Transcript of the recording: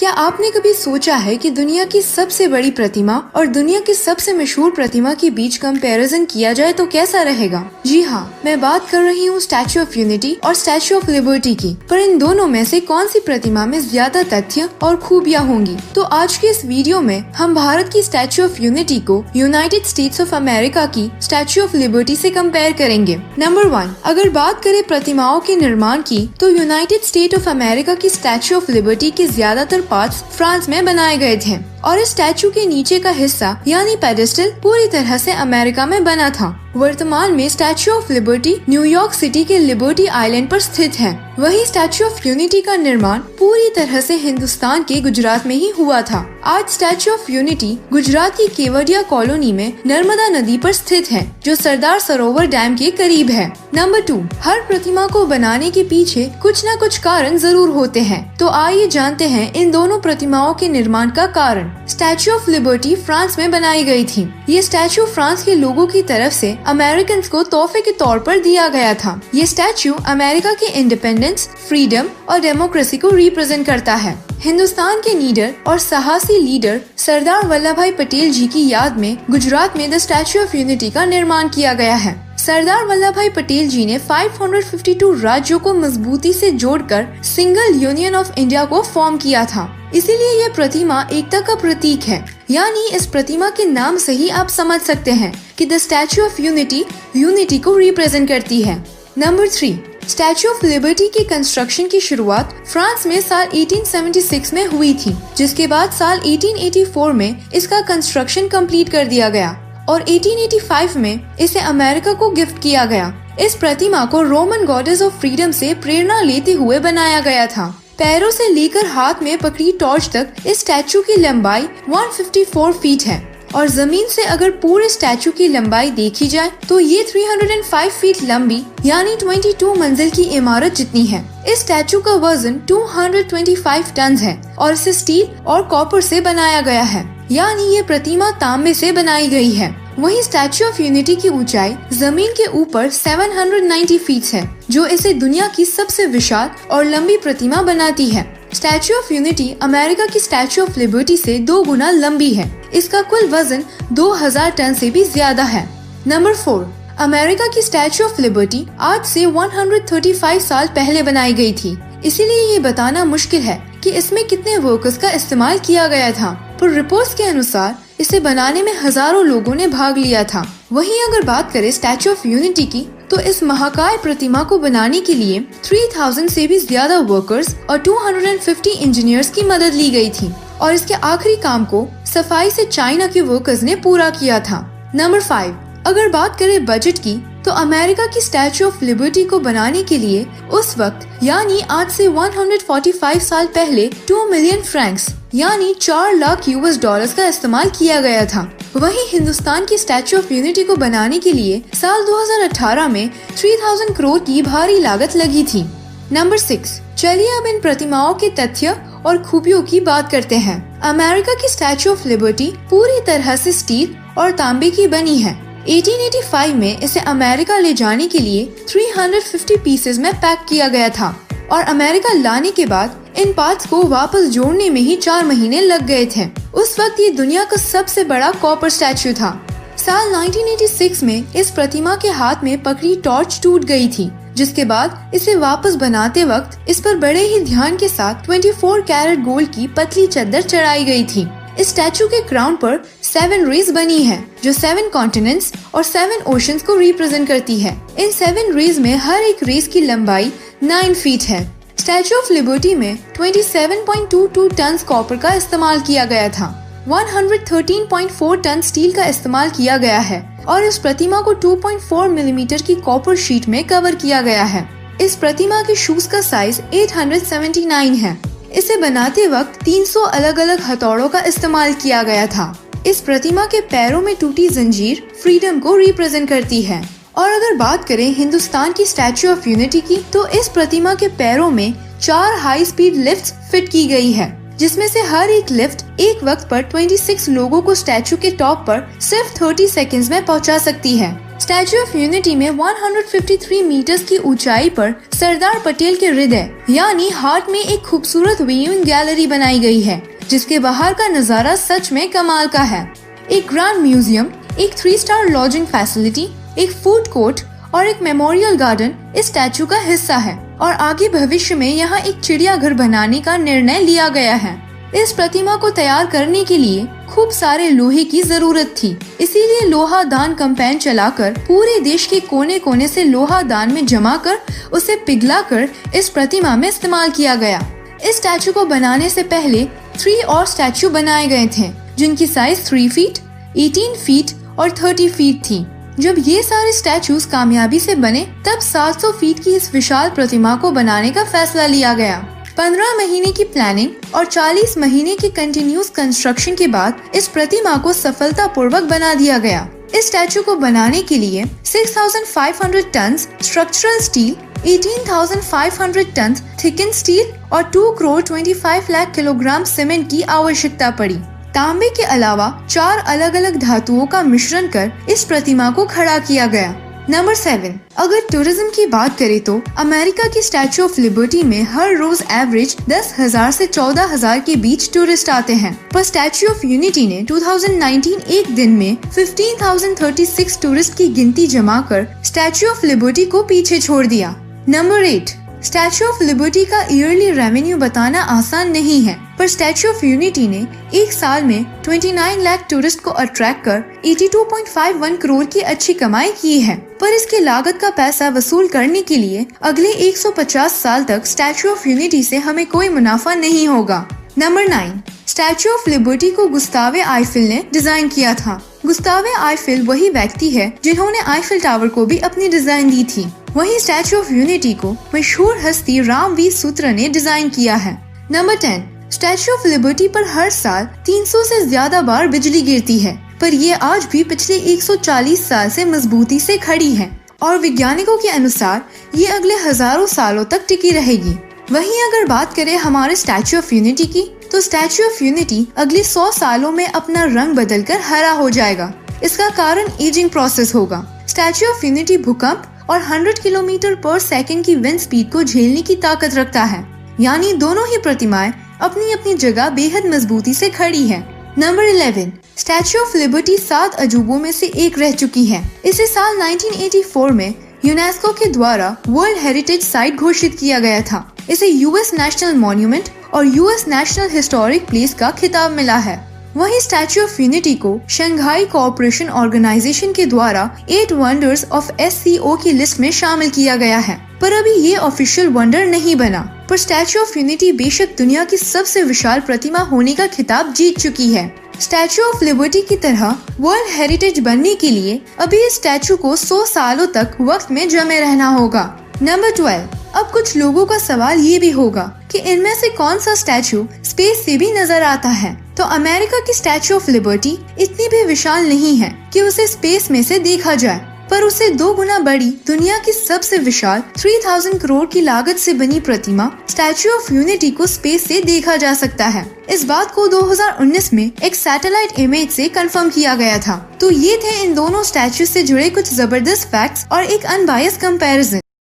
क्या आपने कभी सोचा है कि दुनिया की सबसे बड़ी प्रतिमा और दुनिया की सबसे मशहूर प्रतिमा के बीच कंपैरिजन किया जाए तो कैसा रहेगा? जी हाँ, मैं बात कर रही हूँ स्टैच्यू ऑफ यूनिटी और स्टैच्यू ऑफ लिबर्टी की। पर इन दोनों में से कौन सी प्रतिमा में ज्यादा तथ्य और खूबियाँ होंगी? तो आज के इस वीडियो में हम भारत की स्टैच्यू ऑफ यूनिटी को यूनाइटेड स्टेट्स ऑफ अमेरिका की स्टैच्यू ऑफ लिबर्टी से कंपेयर करेंगे। नंबर 1, अगर बात करें प्रतिमाओं के निर्माण की, तो यूनाइटेड स्टेट ऑफ अमेरिका की स्टैच्यू ऑफ लिबर्टी के ज्यादातर पार्ट्स फ्रांस में बनाए गए थे और इस स्टैच्यू के नीचे का हिस्सा यानी पेडेस्टल पूरी तरह से अमेरिका में बना था। वर्तमान में statue of liberty New York city के लिबर्टी आइलैंड पर स्थित है। वहीं स्टैच्यू ऑफ यूनिटी का निर्माण पूरी तरह से हिंदुस्तान के गुजरात में ही हुआ था। आज स्टैच्यू ऑफ यूनिटी गुजरात की केवडिया कॉलोनी में नर्मदा नदी पर स्थित है, जो सरदार सरोवर डैम के करीब है। नंबर 2, हर प्रतिमा को बनाने के पीछे कुछ न कुछ कारण जरूर होते हैं। तो आइए जानते हैं इन दोनों प्रतिमाओं के निर्माण का कारण। स्टैच्यू ऑफ लिबर्टी फ्रांस में बनाई गई थी। ये स्टैच्यू फ्रांस के लोगों की तरफ से अमेरिकन को तोहफे के तौर पर दिया गया था। ये स्टैच्यू अमेरिका के इंडिपेंडेंस, फ्रीडम और डेमोक्रेसी को रिप्रेजेंट करता है। हिंदुस्तान के लीडर और साहसी लीडर सरदार वल्लभ भाई पटेल जी की याद में गुजरात में द स्टैच्यू ऑफ यूनिटी का निर्माण किया गया है। सरदार वल्लभ भाई पटेल जी ने 552 राज्यों को मजबूती से जोड़कर सिंगल यूनियन ऑफ इंडिया को फॉर्म किया था। इसीलिए यह प्रतिमा एकता का प्रतीक है। यानी इस प्रतिमा के नाम से ही आप समझ सकते हैं कि द स्टैच्यू ऑफ यूनिटी को रिप्रेजेंट करती है। नंबर 3, स्टैच्यू ऑफ लिबर्टी की कंस्ट्रक्शन की शुरुआत फ्रांस में साल 1876 में हुई थी, जिसके बाद साल 1884 में इसका कंस्ट्रक्शन कंप्लीट कर दिया गया और 1885 में इसे अमेरिका को गिफ्ट किया गया। इस प्रतिमा को रोमन गॉडेस ऑफ फ्रीडम से प्रेरणा लेते हुए बनाया गया था। पैरों से लेकर हाथ में पकड़ी टॉर्च तक इस स्टैच्यू की लंबाई 154 फीट है और जमीन से अगर पूरे स्टैच्यू की लंबाई देखी जाए तो ये 305 फीट लंबी यानी 22 मंजिल की इमारत जितनी है। इस स्टैच्यू का वजन 225 टन है और इसे स्टील और कॉपर से बनाया गया है, यानी ये प्रतिमा तांबे से बनाई गई है। वहीं स्टैच्यू ऑफ यूनिटी की ऊंचाई जमीन के ऊपर 790 फीट है, जो इसे दुनिया की सबसे विशाल और लंबी प्रतिमा बनाती है। स्टैच्यू ऑफ यूनिटी अमेरिका की स्टैच्यू ऑफ लिबर्टी से 2 गुना लंबी है। इसका कुल वजन 2000 टन से भी ज्यादा है। नंबर 4, अमेरिका की स्टैच्यू ऑफ लिबर्टी आज से 135 साल पहले बनाई गई थी। इसीलिए ये बताना मुश्किल है कि इसमें कितने वर्कर्स का इस्तेमाल किया गया था, पर रिपोर्ट्स के अनुसार इसे बनाने में हजारों लोगों ने भाग लिया था। वहीं अगर बात करें स्टैच्यू ऑफ यूनिटी की, तो इस महाकाय प्रतिमा को बनाने के लिए 3000 से भी ज्यादा वर्कर्स और 250 इंजीनियर्स की मदद ली गई थी और इसके आखिरी काम को सफाई से चाइना के वर्कर्स ने पूरा किया था। नंबर 5, अगर बात करें बजट की, तो अमेरिका की स्टैच्यू ऑफ लिबर्टी को बनाने के लिए उस वक्त यानी आज से 145 साल पहले 2 मिलियन फ्रैंक्स यानी 4 लाख US डॉलर्स का इस्तेमाल किया गया था। वहीं हिंदुस्तान की स्टैच्यू ऑफ यूनिटी को बनाने के लिए साल 2018 में 3000 करोड़ की भारी लागत लगी थी। नंबर 6, चलिए अब इन प्रतिमाओं के तथ्य और खूबियों की बात करते हैं। अमेरिका की स्टैच्यू ऑफ लिबर्टी पूरी तरह से स्टील और तांबे की बनी है। 1885 में इसे अमेरिका ले जाने के लिए 350 पीसेस में पैक किया गया था और अमेरिका लाने के बाद इन पार्ट्स को वापस जोड़ने में ही 4 महीने लग गए थे। उस वक्त ये दुनिया का सबसे बड़ा कॉपर स्टैच्यू था। साल 1986 में इस प्रतिमा के हाथ में पकड़ी टॉर्च टूट गई थी, जिसके बाद इसे वापस बनाते वक्त इस पर बड़े ही ध्यान के साथ 24 कैरेट गोल्ड की पतली चद्दर चढ़ाई गई थी। इस स्टैच्यू के क्राउन पर 7 रेज बनी है, जो 7 कॉन्टिनेंट्स और 7 ओशंस को रिप्रेजेंट करती है। इन 7 रेज में हर एक रेज की लंबाई 9 फीट है। स्टैच्यू ऑफ लिबर्टी में 27.22 टन कॉपर का इस्तेमाल किया गया था। 113.4 टन स्टील का इस्तेमाल किया गया है और इस प्रतिमा को 2.4 मिलीमीटर की कॉपर शीट में कवर किया गया है। इस प्रतिमा के शूज का साइज 879 है। इसे बनाते वक्त 300 अलग अलग हथौड़ों का इस्तेमाल किया गया था। इस प्रतिमा के पैरों में टूटी जंजीर फ्रीडम को रिप्रेजेंट करती है। और अगर बात करें हिंदुस्तान की स्टैच्यू ऑफ यूनिटी की, तो इस प्रतिमा के पैरों में 4 हाई स्पीड लिफ्ट्स फिट की गई है, जिसमें से हर एक लिफ्ट एक वक्त पर 26 लोगों को स्टैच्यू के टॉप पर सिर्फ 30 सेकंड्स में पहुंचा सकती है। स्टैचू ऑफ यूनिटी में 153 मीटर्स की ऊंचाई पर सरदार पटेल के हृदय यानी हार्ट में एक खूबसूरत व्यूइंग गैलरी बनाई गई है, जिसके बाहर का नजारा सच में कमाल का है। एक ग्रैंड म्यूजियम, एक 3 स्टार लॉजिंग फैसिलिटी, एक फूड कोर्ट और एक मेमोरियल गार्डन इस स्टैचू का हिस्सा है और आगे भविष्य में यहाँ एक चिड़ियाघर बनाने का निर्णय लिया गया है। इस प्रतिमा को तैयार करने के लिए खूब सारे लोहे की जरूरत थी, इसीलिए लोहा दान कैंपेन चलाकर पूरे देश के कोने कोने से लोहा दान में जमा कर उसे पिघलाकर इस प्रतिमा में इस्तेमाल किया गया। इस स्टैचू को बनाने से पहले 3 और स्टैचू बनाए गए थे, जिनकी साइज 3 फीट, 18 फीट और 30 फीट थी। जब ये सारे स्टैचूज कामयाबी से बने, तब 700 फीट की इस विशाल प्रतिमा को बनाने का फैसला लिया गया। 15 महीने की प्लानिंग और 40 महीने की कंटिन्यूस कंस्ट्रक्शन के बाद इस प्रतिमा को सफलतापूर्वक बना दिया गया। इस स्टैचू को बनाने के लिए 6,500 ton structural steel, 18,500 ton thicken steel और 2 करोड़ 25 लाख किलोग्राम सीमेंट की आवश्यकता पड़ी। तांबे के अलावा 4 अलग अलग धातुओं का मिश्रण कर इस प्रतिमा को खड़ा किया गया। नंबर 7, अगर टूरिज्म की बात करें तो अमेरिका की स्टैचू ऑफ लिबर्टी में हर रोज एवरेज 10,000 से 14,000 के बीच टूरिस्ट आते हैं, पर स्टैचू ऑफ यूनिटी ने 2019 एक दिन में 15,036 टूरिस्ट की गिनती जमा कर स्टैचू ऑफ लिबर्टी को पीछे छोड़ दिया। नंबर 8, स्टैचू ऑफ लिबर्टी का ईयरली रेवेन्यू बताना आसान नहीं है, पर स्टैचू ऑफ यूनिटी ने एक साल में 29 लाख टूरिस्ट को अट्रैक्ट कर 82.51 करोड़ की अच्छी कमाई की है। पर इसके लागत का पैसा वसूल करने के लिए अगले 150 साल तक स्टैचू ऑफ यूनिटी से हमें कोई मुनाफा नहीं होगा। नंबर 9, स्टैचू ऑफ लिबर्टी को गुस्तावे आईफिल ने डिजाइन किया था। गुस्तावे आईफिल वही व्यक्ति है जिन्होंने आईफिल टावर को भी अपनी डिजाइन दी थी। वहीं स्टैचू ऑफ यूनिटी को मशहूर हस्ती रामवीर सूत्र ने डिजाइन किया है। नंबर 10, स्टैचू ऑफ लिबर्टी पर हर साल 300 से ज्यादा बार बिजली गिरती है, पर ये आज भी पिछले 140 साल से मजबूती से खड़ी है और वैज्ञानिकों के अनुसार ये अगले हजारों सालों तक टिकी रहेगी। वहीं अगर बात करें हमारे स्टैचू ऑफ यूनिटी की, तो स्टैचू ऑफ यूनिटी अगले 100 सालों में अपना रंग बदलकर हरा हो जाएगा। इसका कारण एजिंग प्रोसेस होगा। स्टैचू ऑफ यूनिटी भूकंप और 100 किलोमीटर पर सेकंड की विंड स्पीड को झेलने की ताकत रखता है, यानी दोनों ही प्रतिमाएं अपनी अपनी जगह बेहद मजबूती से खड़ी है। नंबर 11, स्टैचू ऑफ लिबर्टी 7 अजूबों में से एक रह चुकी है। इसे साल 1984 में यूनेस्को के द्वारा वर्ल्ड हेरिटेज साइट घोषित किया गया था। इसे यूएस नेशनल मॉन्यूमेंट और यूएस नेशनल हिस्टोरिक प्लेस का खिताब मिला है। वहीं स्टैचू ऑफ यूनिटी को शंघाई कोऑपरेशन ऑर्गेनाइजेशन के द्वारा 8 वंडर्स ऑफ SCO की लिस्ट में शामिल किया गया है, पर अभी ये ऑफिशियल वंडर नहीं बना। पर स्टैचू ऑफ यूनिटी बेशक दुनिया की सबसे विशाल प्रतिमा होने का खिताब जीत चुकी है। स्टैचू ऑफ लिबर्टी की तरह वर्ल्ड हेरिटेज बनने के लिए अभी इस स्टैचू को 100 सालों तक वक्त में जमे रहना होगा। नंबर 12, अब कुछ लोगों का सवाल ये भी होगा कि इनमें से कौन सा स्टैचू स्पेस से भी नजर आता है। तो अमेरिका की स्टैचू ऑफ लिबर्टी इतनी भी विशाल नहीं है कि उसे स्पेस में से देखा जाए, पर उसे 2 गुना बड़ी दुनिया की सबसे विशाल 3000 करोड़ की लागत से बनी प्रतिमा स्टैचू ऑफ यूनिटी को स्पेस से देखा जा सकता है। इस बात को 2019 में एक सैटेलाइट इमेज से कंफर्म किया गया था। तो ये थे इन दोनों स्टैचू से जुड़े कुछ जबरदस्त फैक्ट्स और एक अनबायस्ड कंपैरिजन।